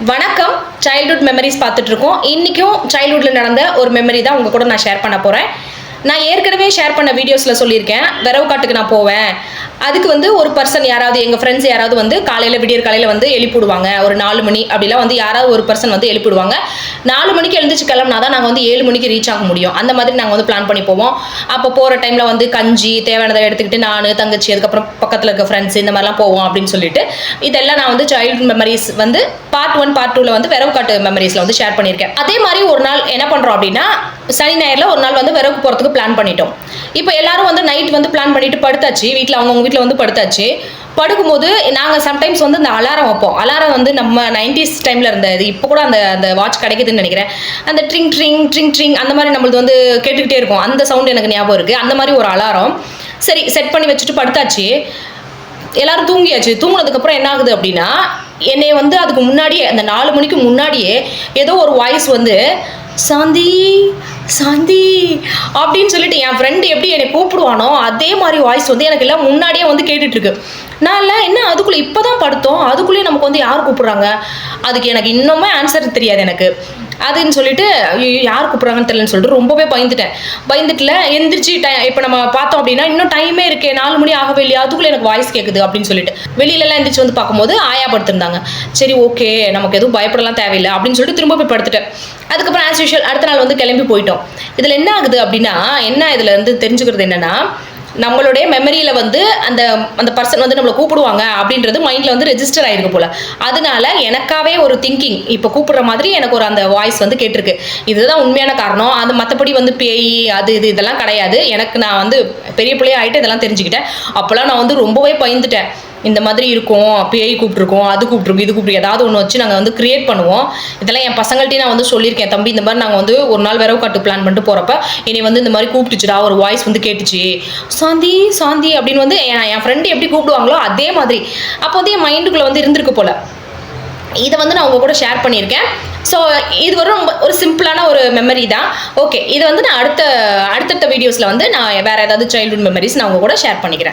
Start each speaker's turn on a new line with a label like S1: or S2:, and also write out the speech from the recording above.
S1: வணக்கம். Childhood memories பார்த்துட்டு இருக்கோம். இன்றைக்கும் சைல்ட்ஹுட்டில் நடந்த ஒரு மெமரி தான் உங்கள் கூட நான் ஷேர் பண்ண போகிறேன். நான் ஏற்கனவே ஷேர் பண்ண வீடியோஸில் சொல்லியிருக்கேன், விரவு காட்டுக்கு நான் போவேன். அதுக்கு வந்து ஒரு பர்சன் யாராவது எங்கள் ஃப்ரெண்ட்ஸ் யாராவது வந்து காலையில் விடியற் காலையில் வந்து எழுப்பிவிடுவாங்க. ஒரு 4 மணி அப்படிலாம் வந்து யாராவது ஒரு பர்சன் வந்து எழுப்பிவிடுவாங்க. 4 மணிக்கு எழுந்திரிச்சு கிளம்புனா தான் நாங்கள் வந்து 7 மணிக்கு ரீச் ஆக முடியும். அந்த மாதிரி நாங்கள் வந்து பிளான் பண்ணி போவோம். அப்போ போகிற டைமில் வந்து கஞ்சி தேவையானதை எடுத்துக்கிட்டு நான், தங்கச்சி, அதுக்கப்புறம் பக்கத்தில் இருக்க ஃப்ரெண்ட்ஸ் இந்த மாதிரிலாம் போவோம் அப்படின்னு சொல்லிட்டு இதெல்லாம் நான் வந்து சைல்ட்ஹுட் மெமரிஸ் வந்து பார்ட் 1 பார்ட் 2ல வந்து விரவு காட்டு மெமரிஸில் வந்து ஷேர் பண்ணியிருக்கேன். அதே மாதிரி ஒரு நாள் என்ன பண்ணுறோம் அப்படின்னா, சனி ஞாயிறில் ஒரு நாள் வந்து விரவுக்கு போகிறதுக்கு பிளான் பண்ணிட்டோம். இப்போ எல்லாரும் வந்து நைட் வந்து பிளான் பண்ணிட்டு படுத்தாச்சு. வீட்டில் அவங்கவுங்க வீட்டில் வந்து படுத்தாச்சு. படுக்கும்போது நாங்கள் சம்டைம்ஸ் வந்து இந்த அலாரம் வைப்போம். அலாரம் வந்து நம்ம 90s டைமில் இருந்தது. இப்போ கூட அந்த அந்த வாட்ச் கிடைக்குதுன்னு நினைக்கிறேன். அந்த ட்ரிங் ட்ரிங் ட்ரிங் ட்ரிங் அந்த மாதிரி நம்மளுக்கு வந்து கேட்டுக்கிட்டே இருக்கும். அந்த சவுண்ட் எனக்கு ஞாபகம் இருக்குது. அந்த மாதிரி ஒரு அலாரம் சரி செட் பண்ணி வச்சுட்டு படுத்தாச்சு. எல்லாரும் தூங்கியாச்சு. தூங்கினதுக்கப்புறம் என்ன ஆகுது அப்படின்னா, என்னை வந்து அதுக்கு முன்னாடியே அந்த 4 மணிக்கு முன்னாடியே ஏதோ ஒரு வாய்ஸ் வந்து சாந்தி சாந்தி அப்படின்னு சொல்லிட்டு என் ஃப்ரெண்டு எப்படி என்னை கூப்பிடுவானோ அதே மாதிரி வாய்ஸ் வந்து எனக்கு எல்லாம் முன்னாடியே வந்து கேட்டுட்ருக்கு. நான் இல்லை என்ன அதுக்குள்ளே இப்போ தான் படுத்தோம், அதுக்குள்ளேயே நமக்கு வந்து யார் கூப்பிட்றாங்க, அதுக்கு எனக்கு இன்னுமே ஆன்சர் தெரியாது எனக்கு அதுன்னு சொல்லிட்டு யார் கூப்பிட்றாங்கன்னு தெரியலன்னு சொல்லிட்டு ரொம்பவே பயந்துட்டுல எந்திரிச்சு இப்போ நம்ம பார்த்தோம் அப்படின்னா இன்னும் டைமே இருக்கே, 4 மணி ஆகவே இல்லையா, அதுக்குள்ளே எனக்கு வாய்ஸ் கேட்குது அப்படின்னு சொல்லிட்டு வெளியிலலாம் எந்திரிச்சு வந்து பார்க்கும்போது ஆயா படுத்திருந்தாங்க. சரி ஓகே நமக்கு எதுவும் பயப்படலாம் தேவையில்லை அப்படின்னு சொல்லிட்டு திரும்ப போய் படுத்துட்டேன். அதுக்கப்புறம் ஆஸ் யூஷுவல் அடுத்த நாள் வந்து கிளம்பி போயிட்டோம். இதில் என்ன ஆகுது அப்படின்னா, என்ன இதில் வந்து தெரிஞ்சுக்கிறது என்னன்னா, நம்மளுடைய மெமரியில் வந்து அந்த அந்த பர்சன் வந்து நம்மளை கூப்பிடுவாங்க அப்படின்றது மைண்டில் வந்து ரெஜிஸ்டர் ஆகிருக்கு போல். அதனால எனக்காகவே ஒரு திங்கிங் இப்போ கூப்பிடுற மாதிரி எனக்கு ஒரு அந்த வாய்ஸ் வந்து கேட்டிருக்கு. இதுதான் உண்மையான காரணம். அது மற்றபடி வந்து பேய் அது இதெல்லாம் கிடையாது. எனக்கு நான் வந்து பெரிய பிள்ளையா ஆகிட்டு இதெல்லாம் தெரிஞ்சுக்கிட்டேன். அப்போல்லாம் நான் வந்து ரொம்பவே பயந்துட்டேன். இந்த மாதிரி இருக்கும், பேய் கூப்பிட்ருக்கோம், அது கூப்பிட்ருக்கோம், இது கூப்பிட்டு ஏதாவது ஒன்று வச்சு நாங்கள் வந்து கிரியேட் பண்ணுவோம். இதெல்லாம் என் பசங்கள்ட்டையும் நான் வந்து சொல்லியிருக்கேன், தம்பி இந்த மாதிரி நாங்கள் வந்து ஒரு நாள் விரவு காட்டு பிளான் பண்ணிட்டு போகிறப்ப என்னை வந்து இந்த மாதிரி கூப்பிட்டுச்சுடா, ஒரு வாய்ஸ் வந்து கேட்டுச்சு சாந்தி சாந்தி அப்படின்னு வந்து என் ஃப்ரெண்டு எப்படி கூப்பிடுவாங்களோ அதே மாதிரி அப்போ வந்து என் மைண்டுக்குள்ளே வந்து இருந்திருக்கு போல். இதை வந்து நான் உங்கள் கூட ஷேர் பண்ணியிருக்கேன். ஸோ இது ஒரு ரொம்ப ஒரு சிம்பிளான ஒரு மெமரி தான். ஓகே, இது வந்து நான் அடுத்தடுத்த வீடியோஸில் வந்து நான் வேறு ஏதாவது சைல்ட்ஹுட் மெமரிஸ் நான் உங்கள் கூட ஷேர் பண்ணிக்கிறேன்.